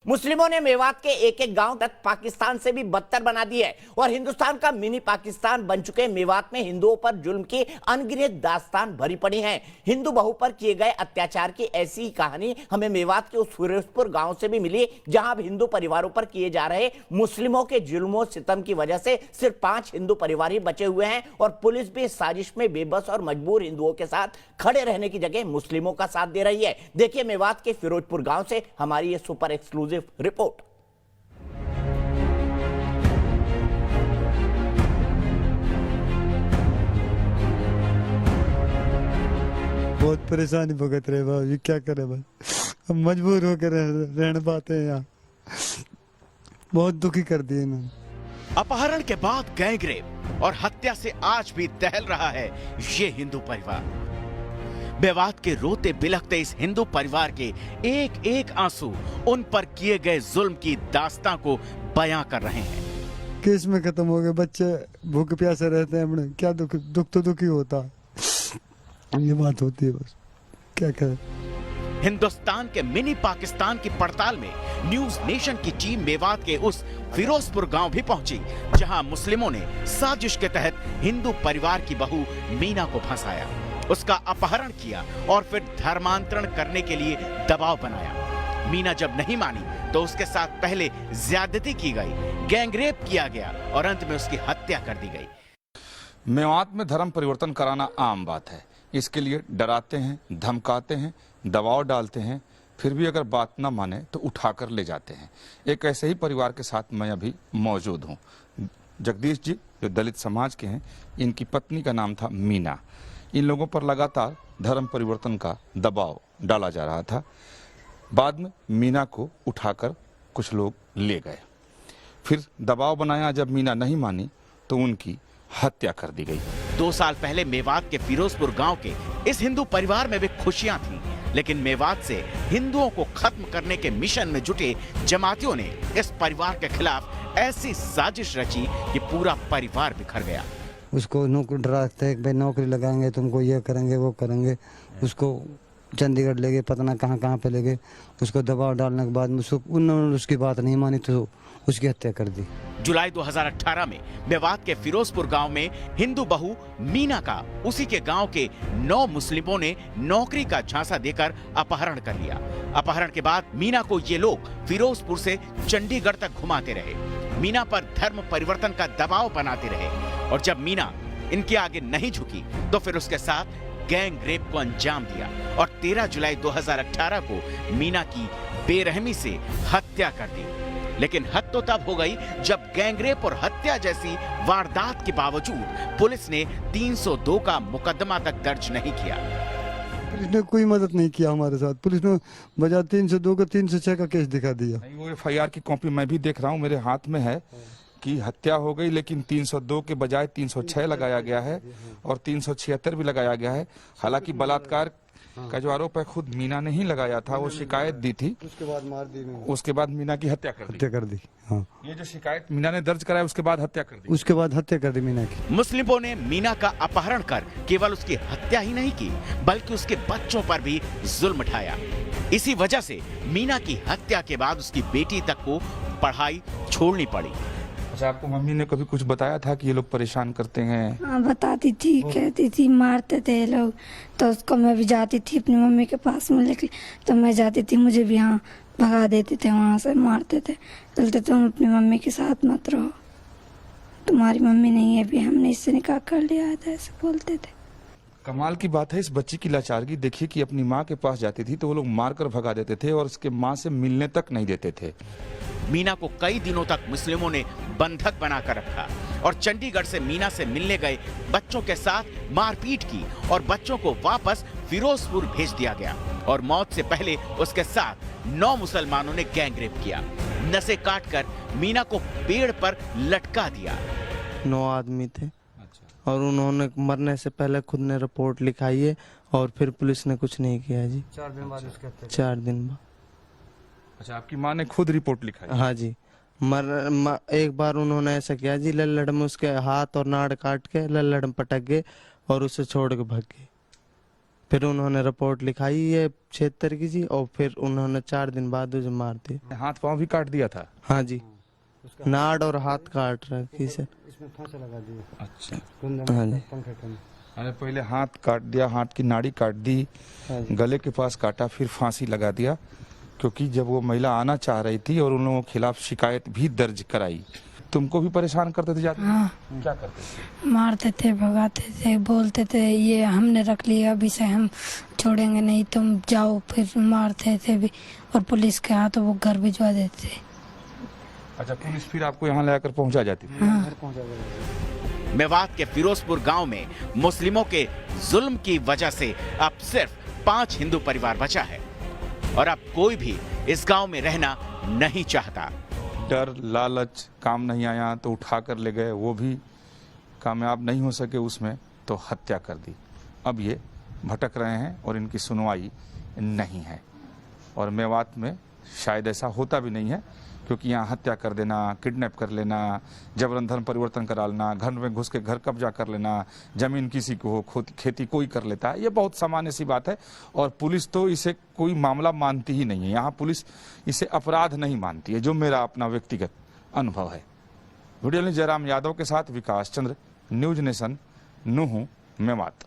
मुस्लिमों ने मेवात के एक एक गांव तक पाकिस्तान से भी बदतर बना दी है और हिंदुस्तान का मिनी पाकिस्तान बन चुके मेवात में हिंदुओं पर जुल्म की अनगिनत दास्तान भरी पड़ी है। हिंदू बहू पर किए गए अत्याचार की ऐसी ही कहानी हमें मेवात के उस फिरोजपुर गांव से भी मिली, जहां हिंदू परिवारों पर किए जा रहे मुस्लिमों के जुल्मों सितम की वजह से सिर्फ 5 हिंदू परिवार ही बचे हुए हैं और पुलिस भी इस साजिश में बेबस और मजबूर हिंदुओं के साथ खड़े रहने की जगह मुस्लिमों का साथ दे रही है। देखिए मेवात के फिरोजपुर गांव से हमारी ये सुपर एक्सक्लूसिव रिपोर्ट। बहुत परेशानी भुगत रहे भाई, क्या करे भाई, हम मजबूर होकर रहने पाते हैं यहाँ। बहुत दुखी कर दिए इन्होंने। अपहरण के बाद गैंगरेप और हत्या से आज भी दहल रहा है ये हिंदू परिवार। मेवात के रोते बिलखते इस हिंदू परिवार के एक एक आंसू उन पर किए गए जुल्म की दास्तां को बयां कर रहे हैं। केस में खत्म हो गए, बच्चे भूखे प्यासे रहते हैं अपने, क्या दुख तो दुखी होता है। ये बात होती है, बस क्या करें। हिंदुस्तान के मिनी पाकिस्तान की पड़ताल में न्यूज नेशन की टीम मेवात के उस फिरोजपुर गांव भी पहुंची, जहां मुस्लिमों ने साजिश के तहत हिंदू परिवार की बहू मीना को फंसाया, उसका अपहरण किया और फिर धर्मांतरण करने के लिए दबाव बनाया। मीना जब नहीं मानी तो उसके साथ पहले ज्यादती की गई, गैंगरेप किया गया और अंत में उसकी हत्या कर दी गई। मेवात में धर्म परिवर्तन कराना आम बात है। इसके लिए डराते हैं, धमकाते हैं, दबाव डालते हैं, फिर भी अगर बात ना माने तो उठाकर ले जाते हैं। एक ऐसे ही परिवार के साथ मैं अभी मौजूद हूँ। जगदीश जी जो दलित समाज के हैं, इनकी पत्नी का नाम था मीना। इन लोगों पर लगातार धर्म परिवर्तन का दबाव डाला जा रहा था। बाद में मीना को उठाकर कुछ लोग ले गए, फिर दबाव बनाया। जब मीना नहीं मानी तो उनकी हत्या कर दी गई। 2 साल पहले मेवात के फिरोजपुर गांव के इस हिंदू परिवार में भी खुशियां थीं, लेकिन मेवात से हिंदुओं को खत्म करने के मिशन में जुटे जमातियों ने इस परिवार के खिलाफ ऐसी साजिश रची कि पूरा परिवार बिखर गया। उसको नौकरी डराते हैं, भाई नौकरी लगाएंगे, तुमको ये करेंगे वो करेंगे। उसको चंडीगढ़ ले गए, पता ना कहाँ पे ले गए। उसको दबाव डालने के बाद उन्होंने उसकी बात नहीं मानी तो उसकी हत्या कर दी। जुलाई 2018 में मेवात के फिरोजपुर गांव में हिंदू बहू मीना का उसी के गांव के 9 मुस्लिमों ने नौकरी का झांसा देकर अपहरण कर लिया। अपहरण के बाद मीना को ये लोग फिरोजपुर से चंडीगढ़ तक घुमाते रहे, मीना पर धर्म परिवर्तन का दबाव बनाते रहे और जब मीना इनके आगे नहीं झुकी तो फिर उसके साथ गैंग रेप को अंजाम दिया और 13 जुलाई 2018 को मीना की बेरहमी से हत्या कर दी। लेकिन हद तो तब हो गई जब गैंगरेप और हत्या जैसी वारदात के बावजूद पुलिस ने 302 का मुकदमा तक दर्ज नहीं किया। पुलिस ने कोई मदद नहीं किया हमारे साथ। पुलिस ने बजाय 302 का 306 का केस दिखा दिया। वो FIR की कॉपी मैं भी देख रहा हूँ, मेरे हाथ में है कि हत्या हो गई, लेकिन 302 के बजाय 306 लगाया गया है और 376 भी लगाया गया है। हालांकि बलात्कार का जो आरोप है खुद मीना ने ही लगाया था, वो शिकायत दी थी, उसके बाद मार दी, उसके बाद मीना की हत्या कर दी। हाँ, ये जो शिकायत मीना ने दर्ज कराया उसके बाद हत्या कर दी। उसके बाद हत्या कर दी मीना की। मुस्लिमों ने मीना का अपहरण कर केवल उसकी हत्या ही नहीं की, बल्कि उसके बच्चों पर भी जुल्म उठाया। इसी वजह से मीना की हत्या के बाद उसकी बेटी तक को पढ़ाई छोड़नी पड़ी। अच्छा, आपको मम्मी ने कभी कुछ बताया था कि ये लोग परेशान करते हैं? हाँ बताती थी, कहती थी मारते थे ये लोग, तो उसको मैं भी जाती थी अपनी मम्मी के पास में, लेकिन तो मैं जाती थी, मुझे भी यहाँ भगा देते थे, वहाँ से मारते थे, बोलते तुम अपनी मम्मी के साथ मत रहो, तुम्हारी मम्मी नहीं है, भी हमने इससे निकाह कर लिया था, ऐसे बोलते थे। कमाल की बात है इस बच्ची की लाचारगी देखिए कि अपनी माँ के पास जाती थी तो वो लोग मारकर भगा देते थे और उसके माँ से मिलने तक नहीं देते थे। मीना को कई दिनों तक मुस्लिमों ने बंधक बनाकर रखा और चंडीगढ़ से मीना से मिलने गए बच्चों के साथ मारपीट की और बच्चों को वापस फिरोजपुर भेज दिया गया और मौत से पहले उसके साथ 9 मुसलमानों ने गैंगरेप किया। नसें काटकर मीना को पेड़ पर लटका दिया। 9 आदमी थे और उन्होंने मरने से पहले खुद ने रिपोर्ट लिखाई है और फिर पुलिस ने कुछ नहीं किया जी। 4 दिन बाद उसके 4 दिन बाद। अच्छा, आपकी माँ ने खुद रिपोर्ट लिखाई? हाँ जी। एक बार उन्होंने ऐसा किया जी, लल्लड़ में उसके हाथ और नाड़ काट के लल्लड़ में पटक गए और उसे छोड़ के भाग गए। फिर उन्होंने रिपोर्ट लिखाई है 76 की जी, और फिर उन्होंने 4 दिन बाद मुझे मार दिया। हाथ पांव भी काट दिया था? हाँ जी, नाड़ और हाथ काट रखी सर। इसमें फांसी लगा दी। हाँ जी, अरे पहले हाथ काट दिया, हाथ की नाड़ी काट दी, गले के पास काटा, फिर फांसी लगा दिया, क्योंकि जब वो महिला आना चाह रही थी और उन लोगों के खिलाफ शिकायत भी दर्ज कराई। तुमको भी परेशान करते थे जाते? हाँ, क्या करते थे? मारते थे, भगाते थे, बोलते थे ये हमने रख लिया, अभी से हम छोड़ेंगे नहीं, तुम जाओ। फिर मारते थे भी, और पुलिस के हाथों वो घर भिजवा देते थे। अच्छा, पुलिस फिर आपको यहाँ लाकर पहुंचा जाती थी? हाँ। मेवात के फिरोजपुर गांव में मुस्लिमों के जुल्म की वजह से अब सिर्फ 5 हिंदू परिवार बचा है और अब कोई भी इस गांव में रहना नहीं चाहता। डर, लालच, काम नहीं आया तो उठा कर ले गए, वो भी कामयाब नहीं हो सके उसमें तो हत्या कर दी। अब ये भटक रहे हैं और इनकी सुनवाई नहीं है। और मेवात में शायद ऐसा होता भी नहीं है, क्योंकि यहाँ हत्या कर देना, किडनैप कर लेना, जबरन धर्म परिवर्तन करा लेना, घर में घुस के घर कब्जा कर लेना, जमीन किसी को हो, खेती कोई कर लेता है, ये बहुत सामान्य सी बात है। और पुलिस तो इसे कोई मामला मानती ही नहीं है। यहाँ पुलिस इसे अपराध नहीं मानती है, जो मेरा अपना व्यक्तिगत अनुभव है। वीडियो जयराम यादव के साथ विकास चंद्र, न्यूज नेशन, नूहू, मेवात।